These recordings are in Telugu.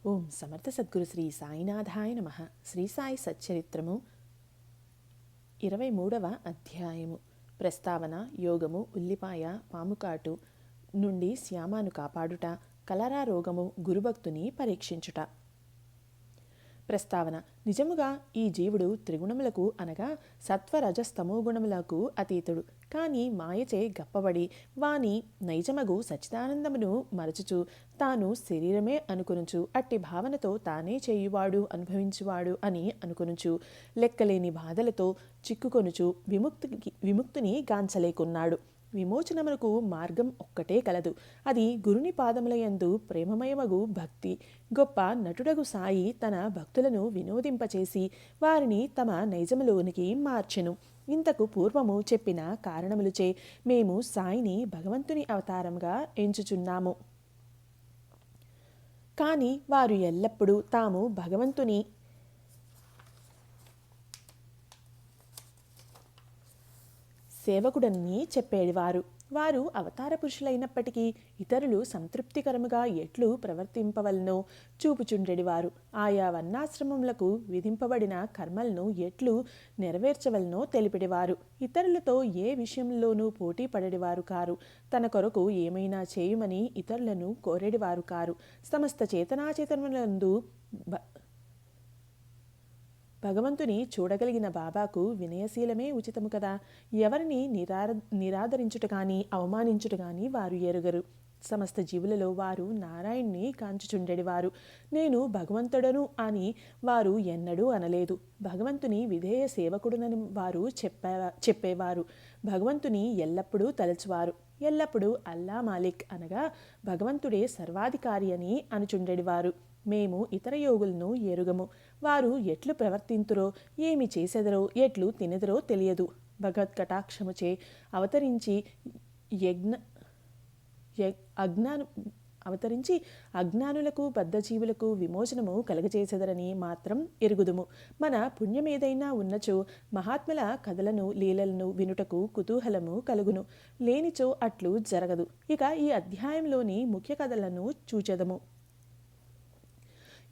ఓం సమర్థ సద్గురు శ్రీ సాయినాథాయ నమః. శ్రీ సాయి సచ్చరిత్రము 23వ అధ్యాయము. ప్రస్తావన. యోగము, ఉల్లిపాయ, పాముకాటు నుండి శ్యామను కాపాడుట, కలరా రోగము, గురుభక్తుని పరీక్షించుట. ప్రస్తావన. నిజముగా ఈ జీవుడు త్రిగుణములకు అనగా సత్వరజస్తమో గుణములకు అతీతుడు. కానీ మాయచే గప్పబడి వాని నైజమగు సచ్చిదానందమును మరచుచు తాను శరీరమే అనుకొనుచు అట్టి భావనతో తానే చేయువాడు అనుభవించువాడు అని అనుకొనుచు లెక్కలేని బాధలతో చిక్కుకొనుచు విముక్తిని గాంచలేకున్నాడు. విమోచనమునకు మార్గం ఒక్కటే కలదు. అది గురుని పాదములయందు ప్రేమమయమగు భక్తి. గొప్ప నటుడగు సాయి తన భక్తులను వినోదింపచేసి వారిని తమ నైజములోనికి మార్చెను. ఇంతకు పూర్వము చెప్పిన కారణములచే మేము సాయిని భగవంతుని అవతారంగా ఎంచుచున్నాము. కానీ వారు ఎల్లప్పుడూ తాము భగవంతుని సేవకుడని చెప్పేవారు. వారు అవతార పురుషులైనప్పటికీ ఇతరులు సంతృప్తికరముగా ఎట్లు ప్రవర్తింపవలనో చూపుచుండెడివారు. ఆయా వర్ణాశ్రమములకు విధింపబడిన కర్మలను ఎట్లు నెరవేర్చవలనో తెలిపిడివారు. ఇతరులతో ఏ విషయంలోనూ పోటీ పడేవారు కారు. తన కొరకు ఏమైనా చేయమని ఇతరులను కోరేడివారు కారు. సమస్త చేతనాచేతనములందు భగవంతుని చూడగలిగిన బాబాకు వినయశీలమే ఉచితము కదా. ఎవరిని నిరాదరించుట కానీ అవమానించుట కానీ వారు ఎరుగరు. సమస్త జీవులలో వారు నారాయణ్ణి కాంచుచుండెడివారు. నేను భగవంతుడను అని వారు ఎన్నడూ అనలేదు. భగవంతుని విధేయ సేవకుడునని వారు చెప్పేవారు. భగవంతుని ఎల్లప్పుడూ తలచువారు. ఎల్లప్పుడూ అల్లా మాలిక్ అనగా భగవంతుడే సర్వాధికారి అని అనుచుండెడివారు. మేము ఇతర యోగులను ఎరుగము. వారు ఎట్లు ప్రవర్తింతురో, ఏమి చేసెదరో, ఎట్లు తినెదరో తెలియదు. భగవత్ కటాక్షముచే అవతరించి అజ్ఞానులకు బద్ధజీవులకు విమోచనము కలగచేసెదరని మాత్రం ఎరుగుదుము. మన పుణ్యమేదైనా ఉన్నచో మహాత్ముల కథలను లీలలను వినుటకు కుతూహలము కలుగును. లేనిచో అట్లు జరగదు. ఇక ఈ అధ్యాయంలోని ముఖ్య కథలను చూచెదము.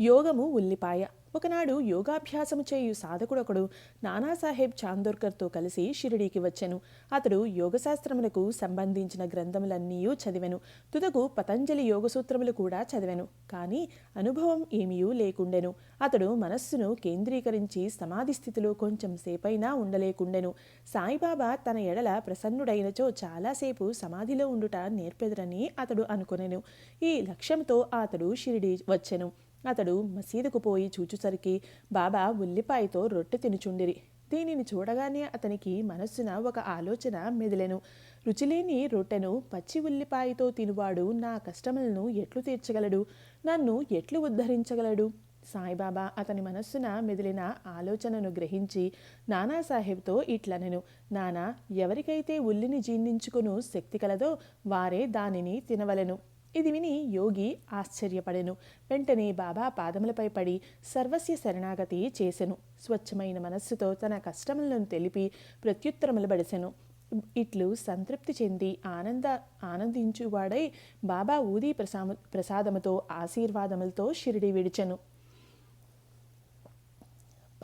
యోగము, ఉల్లిపాయ. ఒకనాడు యోగాభ్యాసము చేయు సాధకుడొకడు నానాసాహెబ్ చాందోర్కర్తో కలిసి షిరిడీకి వచ్చెను. అతడు యోగశాస్త్రములకు సంబంధించిన గ్రంథములన్నీ చదివెను. తుదకు పతంజలి యోగసూత్రములు కూడా చదివెను. కానీ అనుభవం ఏమీయూ లేకుండెను. అతడు మనస్సును కేంద్రీకరించి సమాధి స్థితిలో కొంచెం సేపైనా ఉండలేకుండెను. సాయిబాబా తన ఎడల ప్రసన్నుడైనచో చాలాసేపు సమాధిలో ఉండుట నేర్పెదరని అతడు అనుకొనెను. ఈ లక్ష్యంతో అతడు షిరిడీ వచ్చెను. అతడు మసీదుకు పోయి చూచుసరికి బాబా ఉల్లిపాయతో రొట్టె తినుచుండిరి. దీనిని చూడగానే అతనికి మనస్సున ఒక ఆలోచన మెదిలెను. రుచిలేని రొట్టెను పచ్చి ఉల్లిపాయతో తినువాడు నా కష్టములను ఎట్లు తీర్చగలడు? నన్ను ఎట్లు ఉద్ధరించగలడు? సాయిబాబా అతని మనస్సున మెదిలిన ఆలోచనను గ్రహించి నానాసాహెబ్తో ఇట్లనెను. నానా, ఎవరికైతే ఉల్లిని జీర్ణించుకును శక్తి కలదో వారే దానిని తినవలెను. ఇది విని యోగి ఆశ్చర్యపడెను. వెంటనే బాబా పాదములపై పడి సర్వస్య శరణాగతి చేసెను. స్వచ్ఛమైన మనస్సుతో తన కష్టములను తెలిపి ప్రత్యుత్తరములు బడిసెను. ఇట్లు సంతృప్తి చెంది ఆనందించువాడై బాబా ఊది ప్రసాదముతో ఆశీర్వాదములతో షిరిడి విడిచెను.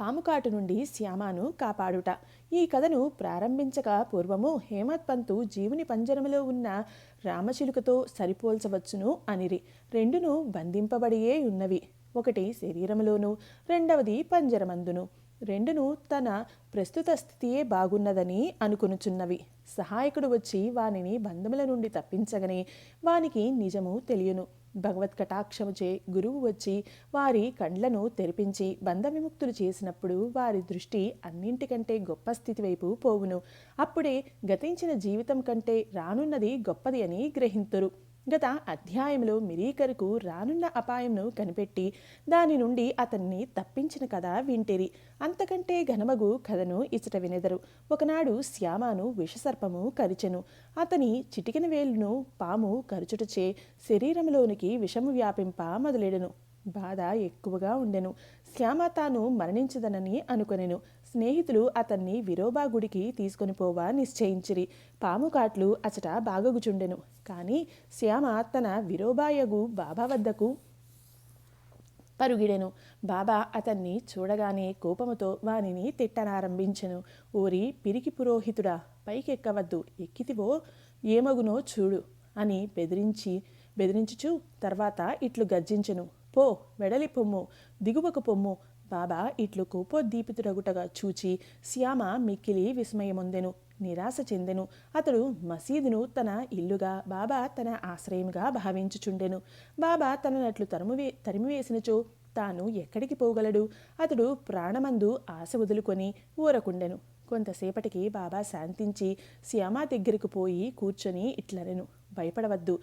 పాముకాటు నుండి శ్యామను కాపాడుట. ఈ కథను ప్రారంభించక పూర్వము హేమత్ పంతు జీవుని పంజరములో ఉన్న రామచిలుకతో సరిపోల్చవచ్చును అనిరి. రెండును బంధింపబడియే ఉన్నవి. ఒకటి శరీరములోను, రెండవది పంజరమందును. రెండును తన ప్రస్తుత స్థితియే బాగున్నదని అనుకొనుచున్నవి. సహాయకుడు వచ్చి వానిని బంధముల నుండి తప్పించగనే వానికి నిజము తెలియను. భగవత్ కటాక్షముచే గురువు వచ్చి వారి కండ్లను తెరిపించి బంధ విముక్తులు చేసినప్పుడు వారి దృష్టి అన్నింటికంటే గొప్ప స్థితి వైపు పోవును. అప్పుడే గతించిన జీవితం కంటే రానున్నది గొప్పది అని గ్రహింతురు. గత అధ్యాయంలో మిరీకరుకు రానున్న అపాయంను కనిపెట్టి దాని నుండి అతన్ని తప్పించిన కథ వింటిరి. అంతకంటే ఘనమగు కథను ఇచట వినెదరు. ఒకనాడు శ్యామను విషసర్పము కరిచెను. అతని చిటికిన వేలును పాము కరుచుటచే శరీరంలోనికి విషము వ్యాపింప మొదలెడెను. బాధ ఎక్కువగా ఉండెను. శ్యామ తాను మరణించదనని అనుకొనెను. స్నేహితులు అతన్ని విరోబా గుడికి తీసుకొని పోవా నిశ్చయించిరి. పాము కాట్లు అచట బాగగుచుండెను. కానీ శ్యామ తన విరోబాయగు బాబా వద్దకు పరుగిడెను. బాబా అతన్ని చూడగానే కోపముతో వానిని తిట్టనారంభించెను. ఓరి పిరికి పురోహితుడా, పైకెక్కవద్దు, ఎక్కితివో ఏమగునో చూడు అని బెదిరించుచు తర్వాత ఇట్లు గర్జించెను. పో, వెడలి పొమ్ము, దిగువకు పొమ్ము. బాబా ఇట్లు కోపోద్దీపితుడగుటగా చూచి శ్యామ మిక్కిలి విస్మయమొందెను, నిరాశ చెందెను. అతడు మసీదును తన ఇల్లుగా, బాబా తన ఆశ్రయముగా భావించుచుండెను. బాబా తననట్లు తరిమివేసినచో తాను ఎక్కడికి పోగలడు? అతడు ప్రాణమందు ఆశ వదులుకొని ఊరకుండెను. కొంతసేపటికి బాబా శాంతించి శ్యామ దగ్గరకు పోయి కూర్చొని ఇట్లనెను. భయపడవద్దు,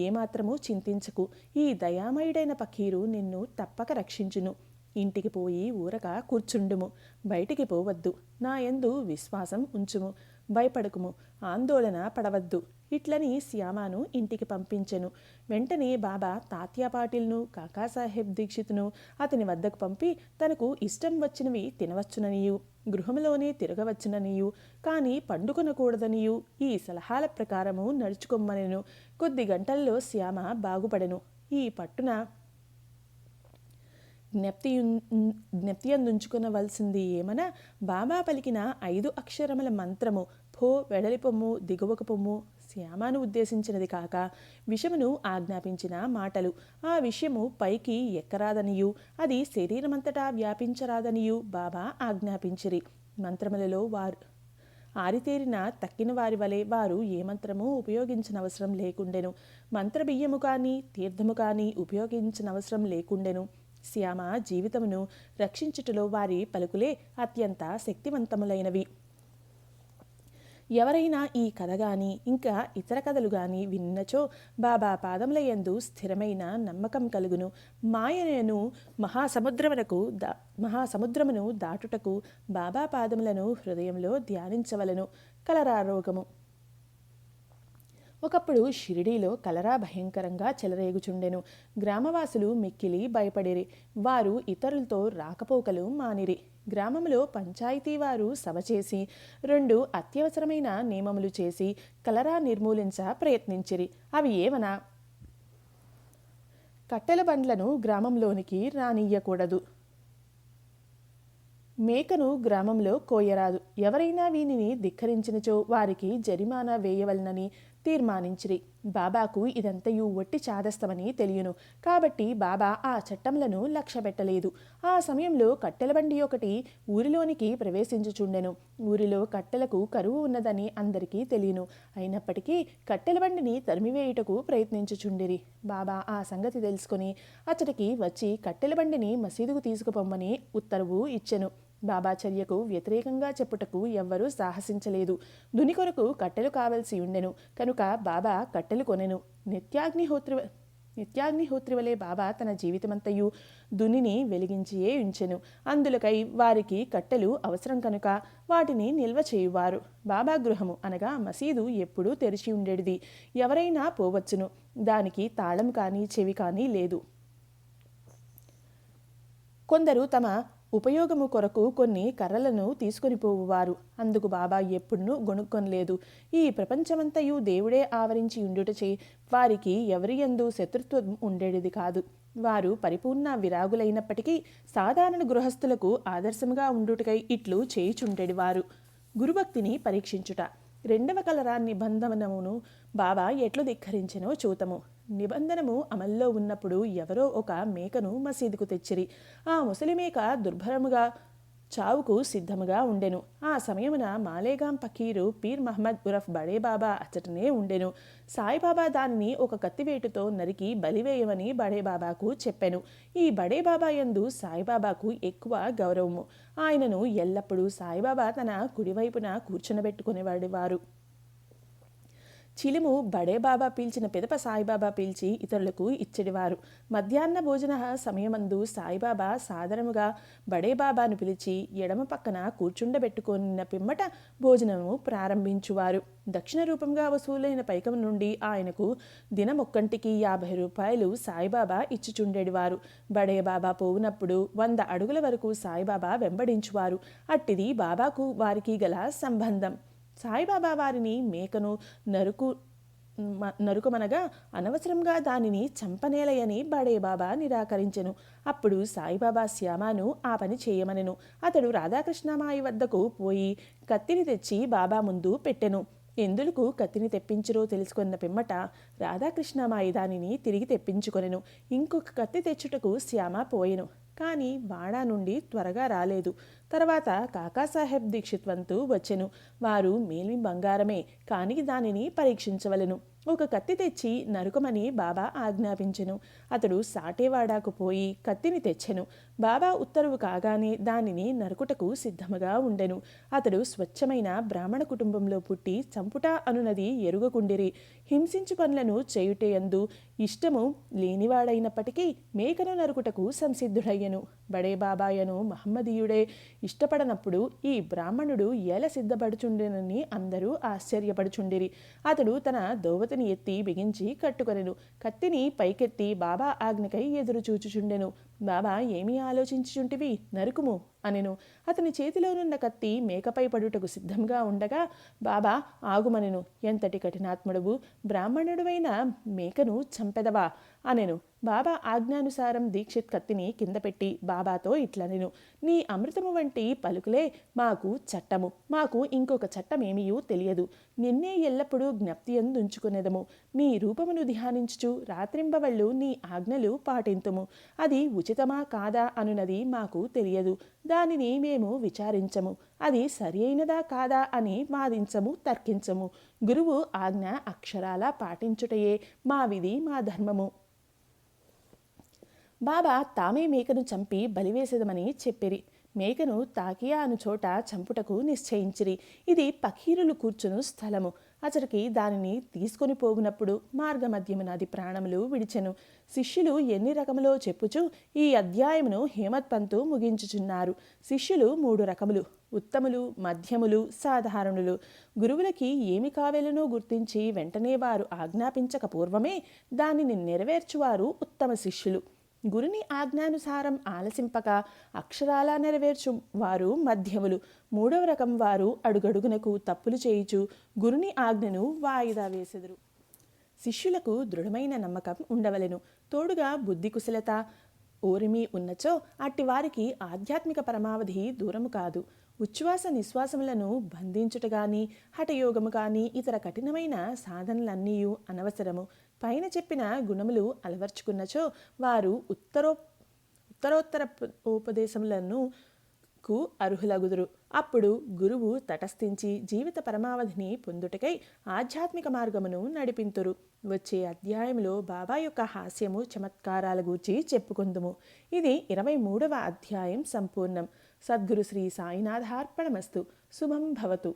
ఏమాత్రమూ చింతించకు. ఈ దయామయుడైన పకీరు నిన్ను తప్పక రక్షించును. ఇంటికి పోయి ఊరక కూర్చుండుము, బయటికి పోవద్దు. నా యందు విశ్వాసం ఉంచుము, భయపడకుము, ఆందోళన పడవద్దు. ఇట్లని శ్యామను ఇంటికి పంపించెను. వెంటనే బాబా తాత్యా పాటిల్ను, కాకాసాహెబ్ దీక్షిత్ను అతని వద్దకు పంపి తనకు ఇష్టం వచ్చినవి తినవచ్చుననియు, గృహంలోనే తిరగవచ్చుననియు, కానీ పండుకొనకూడదనియు ఈ సలహాల ప్రకారము నడుచుకొమ్మనెను. కొద్ది గంటల్లో శ్యామ బాగుపడెను. ఈ పట్టున జ్ఞప్తియందుంచుకొనవలసింది ఏమన, బాబా పలికిన 5 అక్షరముల మంత్రము భో, వెడలిపొమ్ము, దిగువకు పొమ్ము శ్యామను ఉద్దేశించినది కాక విషమును ఆజ్ఞాపించిన మాటలు. ఆ విషయము పైకి ఎక్కరాదనియు అది శరీరమంతటా వ్యాపించరాదనియు బాబా ఆజ్ఞాపించిరి. మంత్రములలో వారు ఆరితేరిన తక్కిన వారి వలె వారు ఏ మంత్రము ఉపయోగించనవసరం లేకుండెను. మంత్రబియ్యము కానీ తీర్థము కానీ ఉపయోగించనవసరం లేకుండెను. శ్యామ జీవితమును రక్షించుటలో వారి పలుకులే అత్యంత శక్తివంతములైనవి. ఎవరైనా ఈ కథ గాని ఇంకా ఇతర కథలు గాని విన్నచో బాబా పాదముల యందు స్థిరమైన నమ్మకం కలుగును. మాయను మహాసముద్రమును దాటుటకు బాబా పాదములను హృదయంలో ధ్యానించవలను. కలరా రోగము. ఒకప్పుడు షిరిడీలో కలరా భయంకరంగా చెలరేగుచుండెను. గ్రామవాసులు మిక్కిలి భయపడిరి. వారు ఇతరులతో రాకపోకలు మానిరి. గ్రామంలో పంచాయతీ వారు సభ చేసి 2 అత్యవసరమైన నియమములు చేసి కలరా నిర్మూలించ ప్రయత్నించిరి. అవి ఏవనా, కట్టెల బండ్లను గ్రామంలోనికి రానియ్యకూడదు, మేకను గ్రామంలో కోయరాదు, ఎవరైనా వీనిని ధిక్కరించినచో వారికి జరిమానా వేయవలనని తీర్మానించిరి. బాబాకు ఇదంతయు ఒట్టి చాదస్తమని తెలియను. కాబట్టి బాబా ఆ చట్టములను లక్ష్యపెట్టలేదు. ఆ సమయంలో కట్టెల బండి ఒకటి ఊరిలోనికి ప్రవేశించుచుండెను. ఊరిలో కట్టెలకు కరువు ఉన్నదని అందరికీ తెలియను. అయినప్పటికీ కట్టెల బండిని తరిమివేయుటకు ప్రయత్నించుచుండిరి. బాబా ఆ సంగతి తెలుసుకొని అచ్చటికి వచ్చి కట్టెల బండిని మసీదుకు తీసుకుపోమ్మని ఉత్తర్వు ఇచ్చెను. బాబా చర్యకు వ్యతిరేకంగా చెప్పుటకు ఎవ్వరూ సాహసించలేదు. దుని కొరకు కట్టెలు కావలసి ఉండెను కనుక బాబా కట్టెలు కొనెను. నిత్యాగ్నిహోత్రి వలె బాబా తన జీవితమంతయు దునిని వెలిగించియే ఉంచెను. అందులకై వారికి కట్టెలు అవసరం కనుక వాటిని నిల్వ చేయువారు. బాబా గృహము అనగా మసీదు ఎప్పుడూ తెరిచి ఉండేది. ఎవరైనా పోవచ్చును. దానికి తాళం కానీ చెవి కానీ లేదు. కొందరు తమ ఉపయోగము కొరకు కొన్ని కర్రలను తీసుకొని పోవువారు. అందుకు బాబా ఎప్పుడునూ గొణుక్కొనలేదు. ఈ ప్రపంచమంతయు దేవుడే ఆవరించి ఉండుటచే వారికి ఎవరి యందు శత్రుత్వం ఉండేది కాదు. వారు పరిపూర్ణ విరాగులైనప్పటికీ సాధారణ గృహస్థులకు ఆదర్శముగా ఉండుటకై ఇట్లు చేయుచుండెడివారు. గురుభక్తిని పరీక్షించుట. 2వ కలరా నిబంధనమును బాబా ఎట్లు ధిక్కరించెనో చూతము. నిబంధనము అమల్లో ఉన్నప్పుడు ఎవరో ఒక మేకను మసీదుకు తెచ్చిరి. ఆ ముసలి మేక దుర్భరముగా చావుకు సిద్ధముగా ఉండెను. ఆ సమయమున మాలేగాం పకీరు పీర్ మహమ్మద్ ఉరఫ్ బడేబాబా అచ్చటనే ఉండెను. సాయిబాబా దానిని ఒక కత్తివేటుతో నరికి బలివేయమని బడేబాబాకు చెప్పెను. ఈ బడేబాబా యందు సాయిబాబాకు ఎక్కువ గౌరవము. ఆయనను ఎల్లప్పుడూ సాయిబాబా తన కుడివైపున కూర్చునబెట్టుకునేవాడివారు. చిలుము బడేబాబా పీల్చిన పిదప సాయిబాబా పీల్చి ఇతరులకు ఇచ్చెడివారు. మధ్యాహ్న భోజన సమయమందు సాయిబాబా సాదరముగా బడేబాబాను పిలిచి ఎడమ పక్కన కూర్చుండబెట్టుకున్న పిమ్మట భోజనము ప్రారంభించువారు. దక్షిణ రూపంగా వసూలైన పైకం నుండి ఆయనకు దినమొక్కంటికి 50 రూపాయలు సాయిబాబా ఇచ్చుచుండేడివారు. బడేబాబా పోవునప్పుడు 100 అడుగుల వరకు సాయిబాబా వెంబడించువారు. అట్టిది బాబాకు వారికి గల సంబంధం. సాయిబాబా వారిని మేకను నరుకమనగా అనవసరంగా దానిని చంపనేలయని బడేబాబా నిరాకరించెను. అప్పుడు సాయిబాబా శ్యామను ఆ పని చేయమనెను. అతడు రాధాకృష్ణమాయి వద్దకు పోయి కత్తిని తెచ్చి బాబా ముందు పెట్టెను. ఎందులకు కత్తిని తెప్పించిరో తెలుసుకున్న పిమ్మట రాధాకృష్ణమాయి దానిని తిరిగి తెప్పించుకొనెను. ఇంకొక కత్తి తెచ్చుటకు శ్యామ పోయెను. కానీ వాడా నుండి త్వరగా రాలేదు. తర్వాత కాకాసాహెబ్ దీక్షిత్ వంతు వచ్చెను. వారు మేలి బంగారమే, కానీ దానిని పరీక్షించవలెను. ఒక కత్తి తెచ్చి నరుకమని బాబా ఆజ్ఞాపించెను. అతడు సాటేవాడాకు పోయి కత్తిని తెచ్చెను. బాబా ఉత్తర్వు కాగానే దానిని నరుకుటకు సిద్ధముగా ఉండెను. అతడు స్వచ్ఛమైన బ్రాహ్మణ కుటుంబంలో పుట్టి చంపుట అనునది ఎరుగకుండిరి. హింసించు పనులను చేయుటయందు ఇష్టము లేనివాడైనప్పటికీ మేకను నరుకుటకు సంసిద్ధుడయ్యను. బడే బాబాయను మహమ్మదీయుడే ఇష్టపడనప్పుడు ఈ బ్రాహ్మణుడు ఏల సిద్ధపడుచుండెనని అందరూ ఆశ్చర్యపడుచుండిరి. అతడు తన దోవతిని ఎత్తి బిగించి కట్టుకొనెను. కత్తిని పైకెత్తి బాబా ఆజ్ఞకై ఎదురు చూచుచుండెను. బాబా ఏమీ ఆలోచించుచుంటివి, నరుకుము అనెను. అతని చేతిలోనున్న కత్తి మేకపై పడుటకు సిద్ధంగా ఉండగా బాబా ఆగుమనెను. ఎంతటి కఠినాత్ముడువు, బ్రాహ్మణుడువైన మేకను చంపెదవా అనెను. బాబా ఆజ్ఞానుసారం దీక్షిత్ కత్తిని కింద పెట్టి బాబాతో ఇట్లనెను. నీ అమృతము వంటి పలుకులే మాకు చట్టము. మాకు ఇంకొక చట్టమేమీయూ తెలియదు. నిన్నే ఎల్లప్పుడూ జ్ఞప్తియందుంచుకునేదము. నీ రూపమును ధ్యానించుచు రాత్రింబవళ్ళు నీ ఆజ్ఞలు పాటింతుము. అది ఉచితమా కాదా అనునది మాకు తెలియదు. దానిని మేము విచారించము. అది సరి అయినదా కాదా అని వాదించము, తర్కించము. గురువు ఆజ్ఞ అక్షరాల పాటించుటయే మా విధి, మా ధర్మము. బాబా తామే మేకను చంపి బలివేసేదమని చెప్పిరి. మేకను తాకియా అను చోట చంపుటకు నిశ్చయించిరి. ఇది పకీరులు కూర్చును స్థలము. అతడికి దానిని తీసుకొని పోగునప్పుడు మార్గమధ్యమున అది ప్రాణములు విడిచెను. శిష్యులు ఎన్ని రకములో చెప్పుచు ఈ అధ్యాయమును హేమత్ పంతు ముగించుచున్నారు. శిష్యులు 3 రకములు: ఉత్తములు, మధ్యములు, సాధారణులు. గురువులకి ఏమి కావేలనో గుర్తించి వెంటనే వారు ఆజ్ఞాపించక పూర్వమే దానిని నెరవేర్చువారు ఉత్తమ శిష్యులు. గురుని ఆజ్ఞానుసారం ఆలసింపక అక్షరాలా నెరవేర్చు వారు మధ్యములు. 3వ రకం వారు అడుగడుగునకు తప్పులు చేయుచు గురుని ఆజ్ఞను వాయిదా వేసెదరు. శిష్యులకు దృఢమైన నమ్మకం ఉండవలెను. తోడుగా బుద్ధి కుశలత, ఓరిమి ఉన్నచో అట్టి వారికి ఆధ్యాత్మిక పరమావధి దూరము కాదు. ఉచ్ఛ్వాస నిశ్వాసములను బంధించుట గాని, హఠయోగము కానీ ఇతర కఠినమైన సాధనలన్నీయూ అనవసరము. పైన చెప్పిన గుణములు అలవర్చుకున్నచో వారు ఉత్తరోత్తర ఉపదేశములను అర్హులగుదురు. అప్పుడు గురువు తటస్థించి జీవిత పరమావధిని పొందుటకై ఆధ్యాత్మిక మార్గమును నడిపింతురు. వచ్చే అధ్యాయంలో బాబా యొక్క హాస్యము, చమత్కారాల గూర్చి చెప్పుకుందుము. ఇది 23వ అధ్యాయం సంపూర్ణం. సద్గురు శ్రీ సాయినాథార్పణమస్తు. శుభం భవతు.